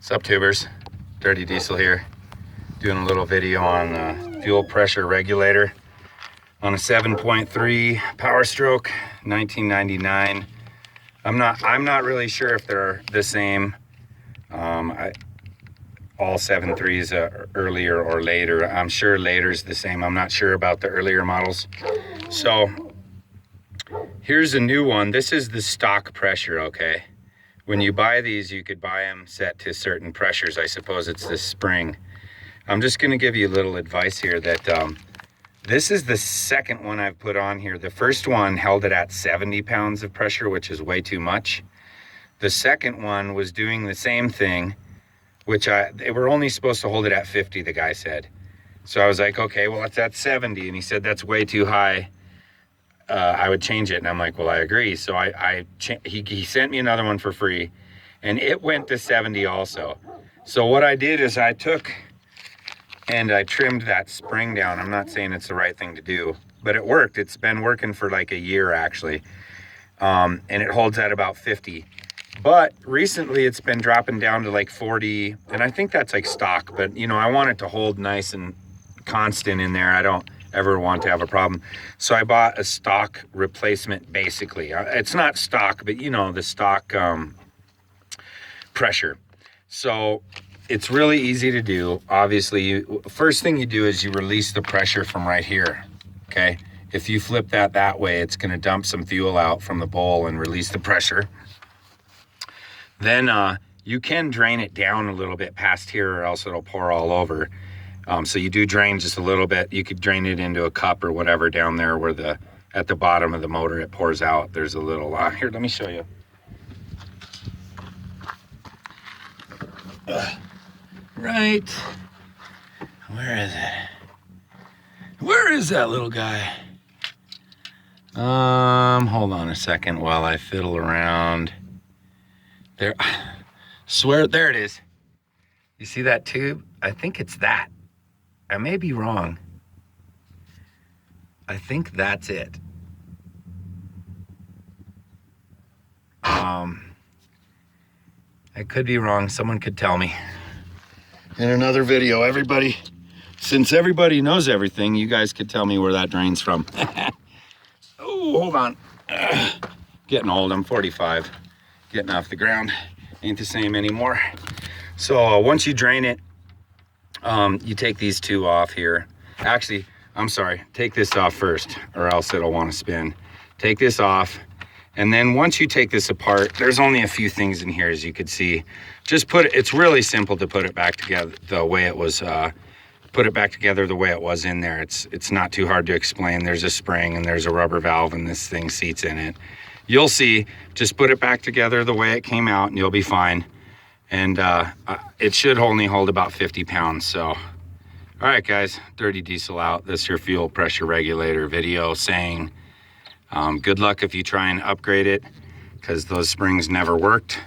Sup tubers, Dirty Diesel here, doing a little video on the fuel pressure regulator on a 7.3 Powerstroke 1999. I'm not really sure if they're the same. All 7.3s are earlier or later. I'm sure later's the same. I'm not sure about the earlier models. So here's a new one. This is the stock pressure, okay? When you buy these, you could buy them set to certain pressures. I suppose it's this spring. I'm just gonna give you a little advice here that this is the second one I've put on here. The first one held it at 70 pounds of pressure, which is way too much. The second one was doing the same thing, which they were only supposed to hold it at 50, the guy said. So I was like, okay, well, it's at 70. And he said, that's way too high. I would change it. And I'm like, well, I agree. So he sent me another one for free and it went to 70 also. So what I did is I took and I trimmed that spring down. I'm not saying it's the right thing to do, but it worked. It's been working for like a year actually. And it holds at about 50. But recently it's been dropping down to like 40. And I think that's like stock, but you know, I want it to hold nice and constant in there. I don't ever want to have a problem. So I bought a stock replacement basically. It's not stock, but you know, the stock pressure. So it's really easy to do. Obviously, first thing you do is you release the pressure from right here, okay? If you flip that way, it's gonna dump some fuel out from the bowl and release the pressure. Then you can drain it down a little bit past here or else it'll pour all over. So you do drain just a little bit. You could drain it into a cup or whatever down there where at the bottom of the motor it pours out. There's a little, here, let me show you. Right, where is it? Where is that little guy? Hold on a second while I fiddle around. There, swear, there it is. You see that tube? I think it's that. I may be wrong. I think that's it. I could be wrong. Someone could tell me. In another video, since everybody knows everything, you guys could tell me where that drains from. Oh, hold on. Getting old, I'm 45. Getting off the ground, ain't the same anymore. So once you drain it, you take these two off here. Actually, I'm sorry, take this off first or else it'll want to spin. Take this off. And then once you take this apart, there's only a few things in here, as you could see. Just it's really simple to put it back together the way it was, put it back together the way it was in there. It's not too hard to explain. There's a spring and there's a rubber valve and this thing seats in it. You'll see, just put it back together the way it came out and you'll be fine. And it should only hold about 50 pounds, so. All right, guys, Dirty Diesel out. This is your fuel pressure regulator video saying, good luck if you try and upgrade it because those springs never worked.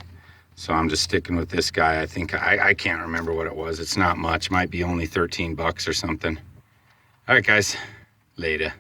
So I'm just sticking with this guy. I think, I can't remember what it was. It's not much, might be only 13 bucks or something. All right, guys, later.